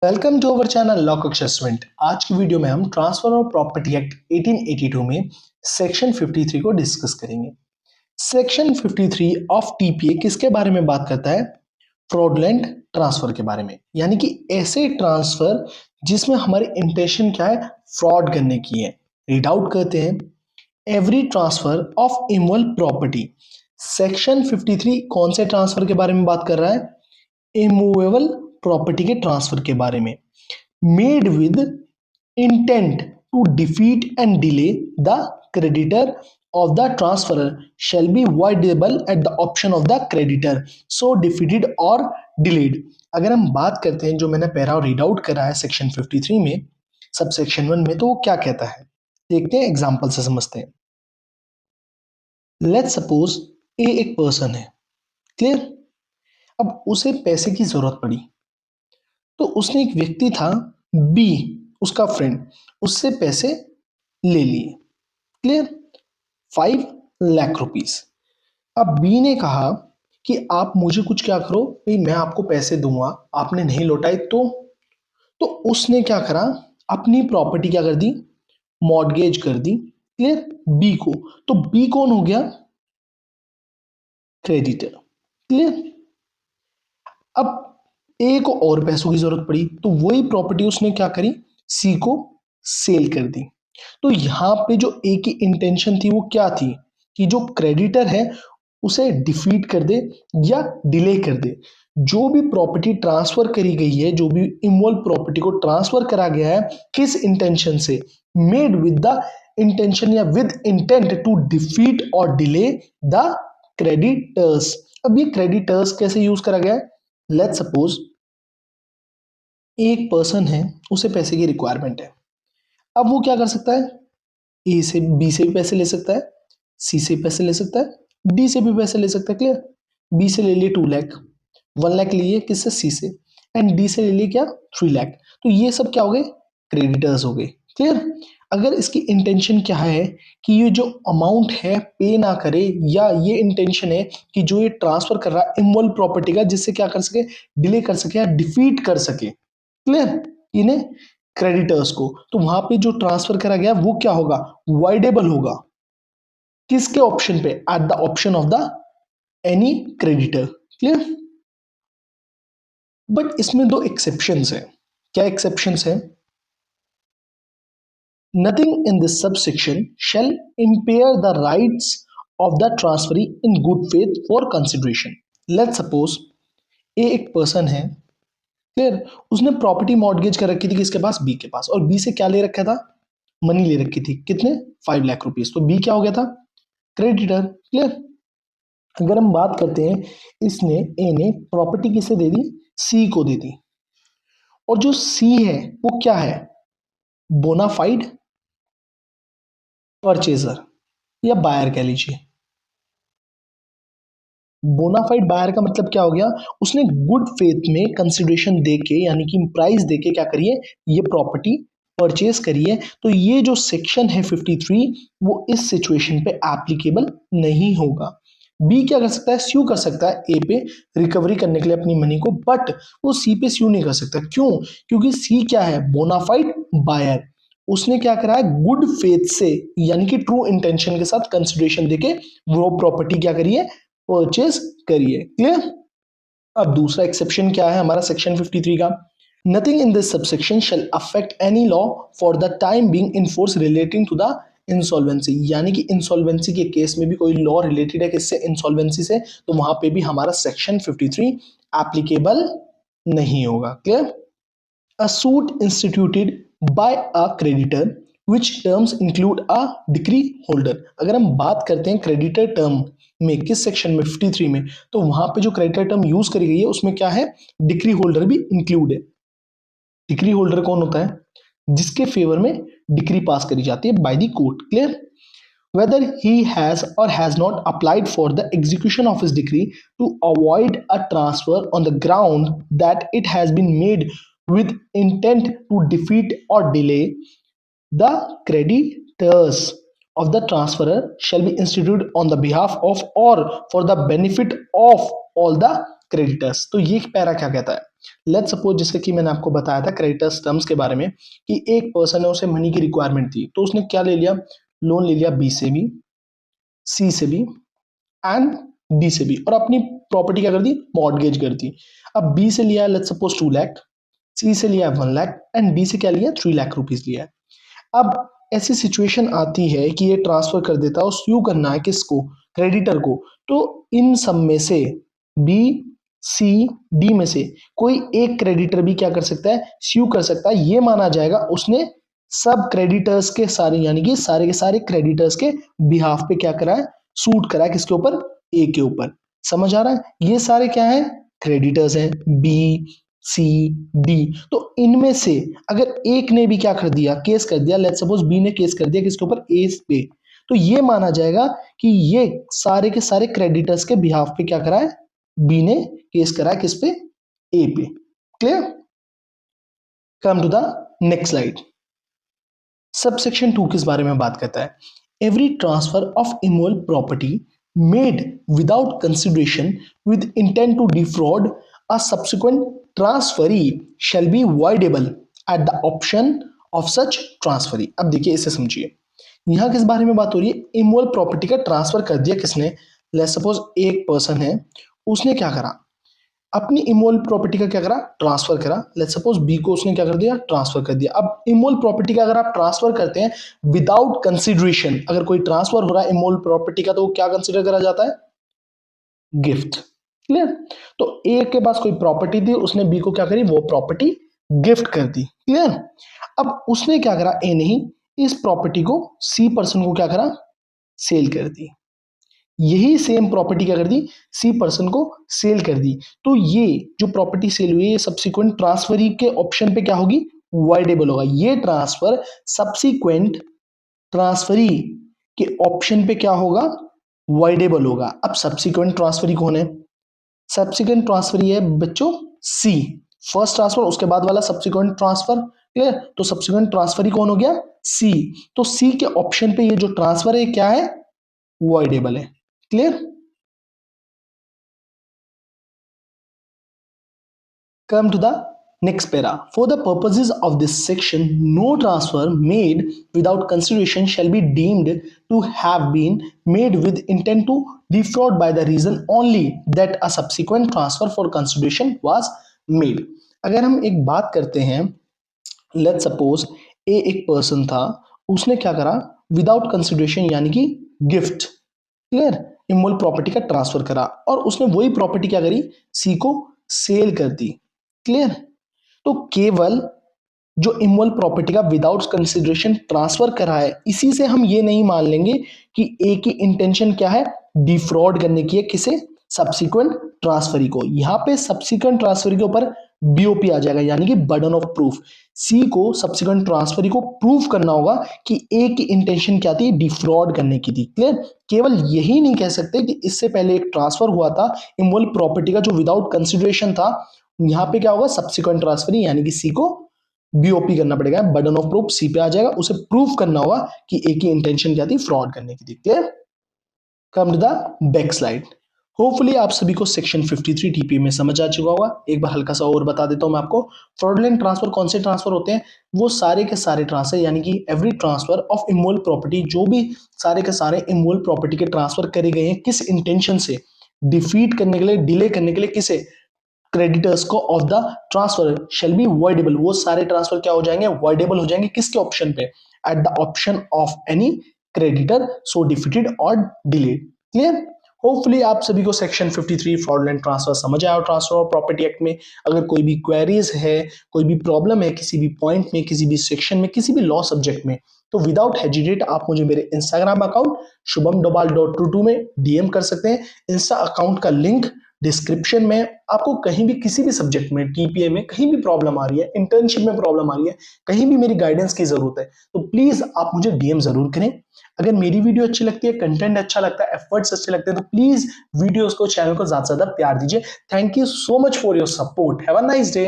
Welcome to our channel law कक्षा student. आज की वीडियो में हम ट्रांसफर ऑफ प्रॉपर्टी एक्ट 1882 में सेक्शन 53 को डिस्कस करेंगे। सेक्शन 53 ऑफ टीपीए किसके बारे में बात करता है? फ्रॉडलेंट ट्रांसफर के बारे में, यानी कि ऐसे ट्रांसफर जिसमें हमारी इंटेंशन क्या है? फ्रॉड करने की है। रीड आउट करते हैं। Every transfer of immovable property. Section 53 कौन से ट्रांसफर के बारे में बात कर रहा है? इमूवेबल प्रॉपर्टी के ट्रांसफर के बारे में। Made with intent to defeat and delay the creditor of the transferor shall be voidable at the option of the creditor so defeated or delayed। अगर हम बात करते हैं, जो मैंने पैरा रीड आउट करा है सेक्शन 53 में सब सेक्शन 1 में, तो वो क्या कहता है देखते हैं, एग्जांपल से समझते हैं। लेट्स सपोज ए एक पर्सन है, क्लियर। अब उसे पैसे की जरूरत पड़ी, तो उसने एक व्यक्ति था बी, उसका फ्रेंड, उससे पैसे ले लिए, क्लियर, 5 लाख रुपीस। अब बी ने कहा कि आप मुझे कुछ क्या करो भाई, मैं आपको पैसे दूंगा, आपने नहीं लौटाए तो उसने क्या करा, अपनी प्रॉपर्टी क्या कर दी? मॉर्गेज कर दी, क्लियर, बी को। तो बी कौन हो गया? Creditor, clear. अब ए को और पैसों की जरूरत पड़ी, तो वही प्रॉपर्टी उसने क्या करी? सी को सेल कर दी। तो यहां पे जो ए की इंटेंशन थी वो क्या थी कि जो क्रेडिटर है उसे डिफीट कर दे या डिले कर दे। जो भी प्रॉपर्टी ट्रांसफर करी गई है, जो भी इमूवेबल प्रॉपर्टी को ट्रांसफर करा गया है, किस इंटेंशन से? मेड विद द इंटेंशन या विद इंटेंट टू डिफीट और डिले द क्रेडिटर्स। अब ये क्रेडिटर्स कैसे यूज करा गया है? लेट्स सपोज एक पर्सन है, उसे पैसे की रिक्वायरमेंट है। अब वो क्या कर सकता है? ए से बी से भी पैसे ले सकता है, सी से भी पैसे ले सकता है, डी से भी पैसे ले सकता है, क्लियर। बी से ले लिए 2 लाख, 1 लाख लिए किससे? सी से, एंड डी से ले लिए क्या? 3 लाख। तो ये सब क्या हो गए? क्रेडिटर्स हो गए, क्लियर। अगर इसकी इंटेंशन क्या है कि ये जो अमाउंट है पे ना करे, या ये इंटेंशन है कि जो ये ट्रांसफर कर रहा है इमूवेबल प्रॉपर्टी का, जिससे क्या कर सके? डिले कर सके या डिफीट कर सके, क्लियर, इन्हें क्रेडिटर्स को। तो वहां पे जो ट्रांसफर करा गया वो क्या होगा? वाइडेबल होगा। किसके ऑप्शन पे? At the option of the any creditor, clear. But इसमें दो एक्सेप्शंस है। क्या एक्सेप्शंस है? Nothing in this subsection shall impair the rights of the transferee in good faith for consideration. Let's suppose a एक person है, clear, उसने property mortgage कर रखी थी किसके पास? बी के पास। और बी से क्या ले रखा था? मनी ले रखी थी, कितने? 5 लाख रुपीज। तो बी क्या हो गया था? Creditor, clear. अगर हम बात करते हैं, इसने ए ने प्रॉपर्टी किसे दे दी? सी को दे दी। और जो सी है वो क्या है? बोनाफाइड परचेजर या बायर कह लीजिए। बोनाफाइड बायर का मतलब क्या हो गया? उसने गुड फेथ में कंसिडरेशन देके, यानी कि प्राइस देके क्या करिए? ये प्रॉपर्टी परचेज करिए। तो ये जो सेक्शन है 53, वो इस सिचुएशन पे एप्लीकेबल नहीं होगा। बी क्या कर सकता है? स्यू कर सकता है ए पे रिकवरी करने के लिए अपनी मनी को, बट वो सी पे स्यू नहीं कर सकता। क्यों? क्योंकि सी क्या है? Bona fide buyer. उसने क्या करा है? गुड फेथ से, यानी कि ट्रू इंटेंशन के साथ कंसिडरेशन देके वो प्रॉपर्टी क्या करिए? परचेज करिए, क्लियर। अब दूसरा एक्सेप्शन क्या है हमारा सेक्शन 53 का? Nothing in this subsection shall affect any law for the time being in force relating to the insolvency. यानी कि इंसॉल्वेंसी के केस में भी कोई लॉ रिलेटेड है किससे? इंसॉल्वेंसी से। तो वहां पे भी हमारा सेक्शन 53 एप्लीकेबल नहीं होगा, clear. A suit instituted by a creditor which terms include a decree holder। अगर हम बात करते हैं क्रेडिटर टर्म में, किस सेक्शन में? 53 में। तो वहां पे जो क्रेडिटर टर्म यूज करी गई है उसमें क्या है? डिक्री होल्डर भी इंक्लूड है। डिक्री होल्डर कौन होता है? जिसके फेवर में डिक्री पास करी जाती है by the court, clear. whether he has or has not applied for the execution of his decree to avoid a transfer on the ground that it has been made with intent to defeat or delay, the creditors of the transferor shall be instituted on the behalf of or for the benefit of all the creditors। तो ये para क्या कहता है? Let's suppose जैसे कि मैंने आपको बताया था क्रेडिटर्स टर्म्स के बारे में कि एक पर्सन है, उसे मनी की रिक्वायरमेंट थी, तो उसने क्या ले लिया, लोन ले लिया बी से भी, सी से भी एंड डी से भी, और अपनी प्रॉपर्टी क्या कर दी, मॉर्गेज कर दी। अब बी से लिया लेट्स सपोज 2 लाख, सी से लिया 1 लाख एंड डी से क्या लिया 3 लाख रुपीस लिया है। अब ऐसी सिचुएशन आती है कि ये ट्रांसफर कर देता है और स्यू करना है किसको, क्रेडिटर को। तो इन सब में से बी सी डी में से कोई एक क्रेडिटर भी क्या कर सकता है, स्यू कर सकता है। ये माना जाएगा उसने सब क्रेडिटर्स के सारे यानी कि सारे के सारे क्रेडिटर्स के बिहाफ पे क्या करा है, सूट करा है किसके ऊपर, ए के ऊपर। समझ आ रहा है, ये सारे क्या है, क्रेडिटर्स हैं, बी सी डी। तो इनमें से अगर एक ने भी क्या कर दिया, केस कर दिया, लेट्स सपोज बी ने केस कर दिया किसके ऊपर, ए पे, तो ये माना जाएगा कि ये सारे के सारे क्रेडिटर्स के बिहाफ पे क्या करा है, बी ने केस करा है किस पे, ए पे। Clear. Come to the next slide. Subsection 2 किस बारे में बात करता है, every transfer of immovable property made without consideration with intent to defraud a subsequent transferee shall be voidable at the option of such transferee. अब देखिए इसे समझिए, यहां किस बारे में बात हो रही है, इमोल प्रॉपर्टी का ट्रांसफर कर दिया किसने, लेट्स सपोज एक पर्सन है, उसने क्या करा, अपनी इमोल प्रॉपर्टी का क्या करा, ट्रांसफर करा। लेट्स सपोज बी को उसने क्या कर दिया, ट्रांसफर कर दिया। अब इमोल प्रॉपर्टी का अगर आप ट्रांसफर करते हैं विदाउट कंसिडरेशन, अगर कोई ट्रांसफर हो रहा है इमोल प्रॉपर्टी का, तो वो क्या कंसिडर करा जाता है, गिफ्ट। क्लियर। तो ए के पास कोई प्रॉपर्टी थी, उसने बी को क्या करी, वो प्रॉपर्टी गिफ्ट कर दी। क्लियर। अब उसने क्या करा, ए नहीं, इस प्रॉपर्टी को सी पर्सन को क्या करा, सेल कर दी। यही सेम प्रॉपर्टी क्या कर दी, सी पर्सन को सेल कर दी। तो ये जो प्रॉपर्टी सेल हुई है, ये सब्सिक्वेंट ट्रांसफरी के ऑप्शन पे क्या होगी, वाइडेबल होगा। ये ट्रांसफर सब्सिक्वेंट ट्रांसफरी के ऑप्शन पे क्या होगा, वाइडेबल होगा। अब सब्सिक्वेंट ट्रांसफरी कौन है, सब्सिक्वेंट ट्रांसफरी है बच्चों सी, फर्स्ट ट्रांसफर उसके बाद वाला सब्सिक्वेंट ट्रांसफर। क्लियर। तो सब्सिक्वेंट ट्रांसफरी कौन हो गया, सी। तो सी के ऑप्शन पे ये जो ट्रांसफर है क्या है, वॉइडेबल है। Clear. Come to the next para. For the purposes of this section, no transfer made without consideration shall be deemed to have been made with intent to defraud by the reason only that a subsequent transfer for consideration was made. अगर हम एक बात करते हैं, let's suppose a एक person था, उसने क्या करा, विदाउट कंसिडरेशन यानी कि गिफ्ट, क्लियर, इमोल प्रॉपर्टी का ट्रांसफर करा और उसने वही प्रॉपर्टी क्या करी, सी को सेल कर दी। क्लियर। तो केवल जो इमोल प्रॉपर्टी का विदाउट कंसिडरेशन ट्रांसफर करा है, इसी से हम ये नहीं मान लेंगे कि ए की इंटेंशन क्या है, डिफ्रॉड करने की है, किसे, सब्सिक्वेंट ट्रांसफरी को। यहां पे सब्सिक्वेंट ट्रांसफरी के ऊपर बीओपी आ जाएगा यानी कि बर्डन ऑफ प्रूफ। सी को सब्सिक्वेंट ट्रांसफरी को प्रूव करना होगा कि ए की इंटेंशन क्या थी, डिफ्रॉड करने की थी। क्लियर। केवल यही नहीं कह सकते कि इससे पहले एक ट्रांसफर हुआ था इमोल प्रॉपर्टी का जो विदाउट कंसिडरेशन था, यहां पे क्या होगा, सब्सिक्वेंट ट्रांसफरी यानी कि सी को बीओपी करना पड़ेगा, बर्डन ऑफ प्रूफ सी पे आ जाएगा, उसे प्रूव करना होगा कि ए की इंटेंशन क्या थी, फ्रॉड करने की थी। Clear. Come to the back slide. Hopefully आप सभी को सेक्शन 53 टीपी में समझ आ चुका होगा। एक बार हल्का सा और बता देता हूं मैं आपको। फ्रॉडलेंट ट्रांसफर कौन से ट्रांसफर होते हैं, वो सारे के सारे ट्रांसफर यानी कि every transfer of immovable property, जो भी सारे के सारे इमोल प्रॉपर्टी के ट्रांसफर करे गए हैं किस इंटेंशन से, डिफीट करने के लिए, डिले करने के लिए, किसे, क्रेडिटर्स को, of the transfer shell be voidable. वो सारे ट्रांसफर क्या हो जाएंगे, वॉइडेबल हो जाएंगे, किसके ऑप्शन पे, at the option of any creditor so defeated और डिलेड। क्लियर। होपफुली आप सभी को सेक्शन 53 फ्रॉडलेंट ट्रांसफर समझ आया। ट्रांसफर ऑफ प्रॉपर्टी एक्ट में अगर कोई भी क्वेरीज है, कोई भी प्रॉब्लम है किसी भी पॉइंट में, किसी भी सेक्शन में, किसी भी लॉ सब्जेक्ट में, तो विदाउट हेजिटेट आप मुझे मेरे इंस्टाग्राम अकाउंट shubhamdobal.22 में डीएम कर सकते हैं। इंस्टा अकाउंट का लिंक डिस्क्रिप्शन में। आपको कहीं भी किसी भी सब्जेक्ट में, टीपीए में कहीं भी प्रॉब्लम आ रही है, इंटर्नशिप में प्रॉब्लम आ रही है, कहीं भी मेरी गाइडेंस की जरूरत है, तो प्लीज आप मुझे डीएम जरूर करें। अगर मेरी वीडियो अच्छी लगती है, कंटेंट अच्छा लगता है, एफर्ट्स अच्छे लगते हैं, तो प्लीज वीडियोस को, चैनल को ज्यादा से ज्यादा प्यार दीजिए। Thank you so much for your support. Have a nice day.